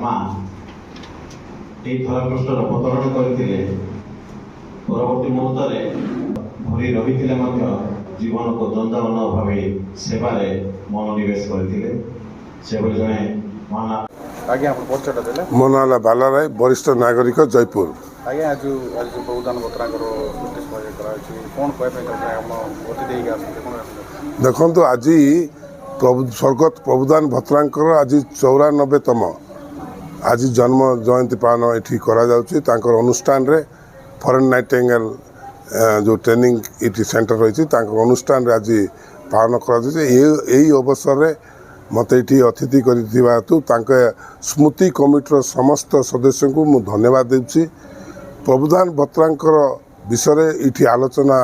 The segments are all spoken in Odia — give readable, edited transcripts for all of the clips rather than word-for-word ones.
ମା এই ଧରାପୃଷ୍ଠର ଅବତରଣ କରିଥିଲେ। ପରବର୍ତ୍ତୀ ମୁହୂର୍ତ୍ତରେ ଭରି ରହିଥିଲେ ମଧ୍ୟ ଜୀବନକୁ ଦ୍ୱନ୍ଦ୍ୱ ନ ଭାବି ସେବାରେ ମନୋନିବେଶ କରିଥିଲେ। ସେଭଳି ଜଣେ ମହାନ ଆଜ୍ଞା ଆପଣ ପରିଚୟଟା ଦେଲେ। ମୋ ନାଁ ହେଲା ବାଲା ରାୟ, ବରିଷ୍ଠ ନାଗରିକ, ଜୟପୁର। ଆଜ୍ଞା ଆଜି ପ୍ରଭୁଦାନ ବତ୍ରାଙ୍କର କରାଯାଇଛି, କ'ଣ କହିବା ପାଇଁ ଚାହୁଁଛନ୍ତି? ଆପଣ ଅତି ଦେଇକି ଆସନ୍ତି କ'ଣ? ଦେଖନ୍ତୁ, ଆଜି ସ୍ୱର୍ଗତ ପ୍ରଭୁଦାନ ଭତ୍ରାଙ୍କର ଆଜି 94ତମ ଆଜି ଜନ୍ମ ଜୟନ୍ତୀ ପାଳନ ଏଠି କରାଯାଉଛି। ତାଙ୍କର ଅନୁଷ୍ଠାନରେ ଫରେନ୍ ନାଇଟିଙ୍ଗେଲ୍ ଯେଉଁ ଟ୍ରେନିଂ ଏଠି ସେଣ୍ଟର ରହିଛି, ତାଙ୍କର ଅନୁଷ୍ଠାନରେ ଆଜି ପାଳନ କରାଯାଉଛି। ଏହି ଅବସରରେ ମୋତେ ଏଠି ଅତିଥି କରିଥିବା ହେତୁ ତାଙ୍କ ସ୍ମୃତି କମିଟିର ସମସ୍ତ ସଦସ୍ୟଙ୍କୁ ମୁଁ ଧନ୍ୟବାଦ ଦେଉଛି। ପ୍ରଭୁଦାନ ଭତ୍ରାଙ୍କର ବିଷୟରେ ଏଠି ଆଲୋଚନା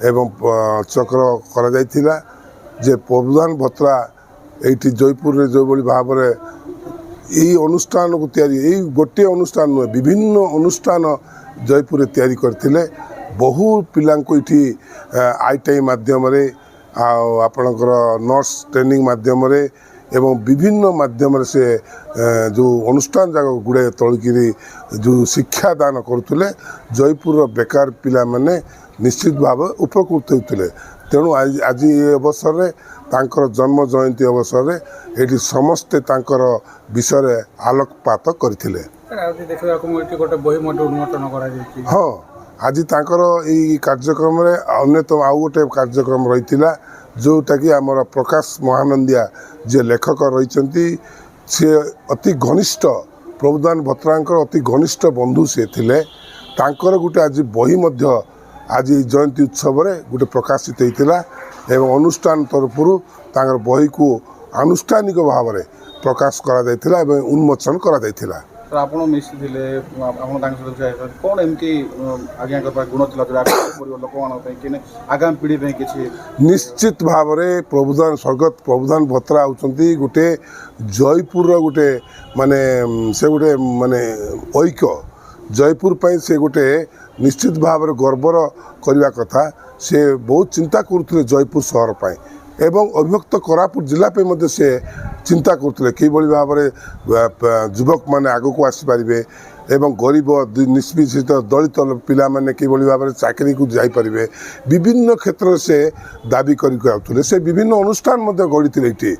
ଏବଂ ଚକ୍ର କରାଯାଇଥିଲା ଯେ ପ୍ରଭୁଦାନ ଭତ୍ରା ଏଇଠି ଜୟପୁରରେ ଯେଉଁଭଳି ଭାବରେ ଏହି ଅନୁଷ୍ଠାନକୁ ତିଆରି, ଏଇ ଗୋଟିଏ ଅନୁଷ୍ଠାନ ନୁହେଁ, ବିଭିନ୍ନ ଅନୁଷ୍ଠାନ ଜୟପୁରରେ ତିଆରି କରିଥିଲେ। ବହୁ ପିଲାଙ୍କୁ ଏଠି ITI ମାଧ୍ୟମରେ ଆଉ ଆପଣଙ୍କର ନର୍ସ ଟ୍ରେନିଂ ମାଧ୍ୟମରେ ଏବଂ ବିଭିନ୍ନ ମାଧ୍ୟମରେ ସେ ଯେଉଁ ଅନୁଷ୍ଠାନ ଯାକ ଗୁଡ଼ାଏ ତୋଳିକିରି ଯେଉଁ ଶିକ୍ଷାଦାନ କରୁଥିଲେ, ଜୟପୁରର ବେକାର ପିଲାମାନେ ନିଶ୍ଚିତ ଭାବେ ଉପକୃତ ହେଉଥିଲେ। ତେଣୁ ଆଜି ଏ ଅବସରରେ ତାଙ୍କର ଜନ୍ମ ଜୟନ୍ତୀ ଅବସରରେ ଏଠି ସମସ୍ତେ ତାଙ୍କର ବିଷୟରେ ଆଲୋକପାତ କରିଥିଲେ। ଗୋଟେ ବହି ମଧ୍ୟ ଉନ୍ମୋଚନ କରାଯାଇଛି। ହଁ, ଆଜି ତାଙ୍କର ଏଇ କାର୍ଯ୍ୟକ୍ରମରେ ଅନ୍ୟତମ ଆଉ ଗୋଟେ କାର୍ଯ୍ୟକ୍ରମ ରହିଥିଲା, ଯେଉଁଟାକି ଆମର ପ୍ରକାଶ ମହାନନ୍ଦିଆ ଯିଏ ଲେଖକ ରହିଛନ୍ତି, ସିଏ ଅତି ଘନିଷ୍ଠ ପ୍ରଭୁଦାନ ଭତ୍ରାଙ୍କର ଅତି ଘନିଷ୍ଠ ବନ୍ଧୁ ସିଏ ଥିଲେ। ତାଙ୍କର ଗୋଟେ ଆଜି ବହି ମଧ୍ୟ ଆଜି ଜୟନ୍ତୀ ଉତ୍ସବରେ ଗୋଟେ ପ୍ରକାଶିତ ହୋଇଥିଲା ଏବଂ ଅନୁଷ୍ଠାନ ତରଫରୁ ତାଙ୍କର ବହିକୁ ଆନୁଷ୍ଠାନିକ ଭାବରେ ପ୍ରକାଶ କରାଯାଇଥିଲା ଏବଂ ଉନ୍ମୋଚନ କରାଯାଇଥିଲା। ଆପଣ ମିଶିଥିଲେ, ଆପଣ ତାଙ୍କ ସହିତ କ'ଣ ଏମିତି ଆଜ୍ଞାଙ୍କର ଗୁଣ ଥିଲା ଲୋକମାନଙ୍କ ପାଇଁ କି ଆଗାମୀ ପିଢ଼ି ପାଇଁ କିଛି? ନିଶ୍ଚିତ ଭାବରେ ସ୍ୱର୍ଗତ ପ୍ରଭୁଦାନ ଭତ୍ରା ହେଉଛନ୍ତି ଗୋଟେ ଜୟପୁରର ଗୋଟେ ମାନେ ସେ ଗୋଟେ ମାନେ ଐକ୍ୟ। ଜୟପୁର ପାଇଁ ସେ ଗୋଟେ ନିଶ୍ଚିତ ଭାବରେ ଗର୍ବର କରିବା କଥା। ସେ ବହୁତ ଚିନ୍ତା କରୁଥିଲେ ଜୟପୁର ସହର ପାଇଁ ଏବଂ ଅବିଭକ୍ତ କୋରାପୁଟ ଜିଲ୍ଲା ପାଇଁ ମଧ୍ୟ ସେ ଚିନ୍ତା କରୁଥିଲେ କିଭଳି ଭାବରେ ଯୁବକମାନେ ଆଗକୁ ଆସିପାରିବେ ଏବଂ ଗରିବ ନିଷ୍ପେଷିତ ଦଳିତ ପିଲାମାନେ କିଭଳି ଭାବରେ ଚାକିରିକୁ ଯାଇପାରିବେ, ବିଭିନ୍ନ କ୍ଷେତ୍ରରେ ସେ ଦାବି କରିକି ଆଉଥିଲେ। ସେ ବିଭିନ୍ନ ଅନୁଷ୍ଠାନ ମଧ୍ୟ ଗଢ଼ିଥିଲେ। ଏଠି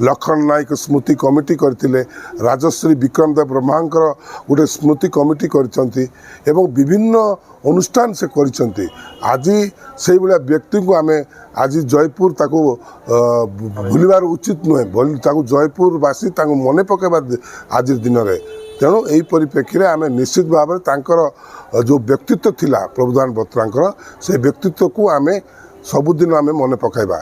ଲକ୍ଷ୍ମଣ ନାୟକ ସ୍ମୃତି କମିଟି କରିଥିଲେ, ରାଜଶ୍ରୀ ବିକ୍ରମ ଦେବ ବ୍ରହ୍ମାଙ୍କର ଗୋଟେ ସ୍ମୃତି କମିଟି କରିଛନ୍ତି ଏବଂ ବିଭିନ୍ନ ଅନୁଷ୍ଠାନ ସେ କରିଛନ୍ତି। ଆଜି ସେଇଭଳିଆ ବ୍ୟକ୍ତିଙ୍କୁ ଆମେ ଆଜି ଜୟପୁର ତାକୁ ଭୁଲିବାର ଉଚିତ ନୁହେଁ, ତାକୁ ଜୟପୁରବାସୀ ତାଙ୍କୁ ମନେ ପକାଇବା ଆଜିର ଦିନରେ। ତେଣୁ ଏହି ପରିପ୍ରେକ୍ଷୀରେ ଆମେ ନିଶ୍ଚିତ ଭାବରେ ତାଙ୍କର ଯେଉଁ ବ୍ୟକ୍ତିତ୍ୱ ଥିଲା ପ୍ରଭୁଦାନ ଭତ୍ରାଙ୍କର, ସେ ବ୍ୟକ୍ତିତ୍ୱକୁ ଆମେ ସବୁଦିନ ଆମେ ମନେ ପକାଇବା।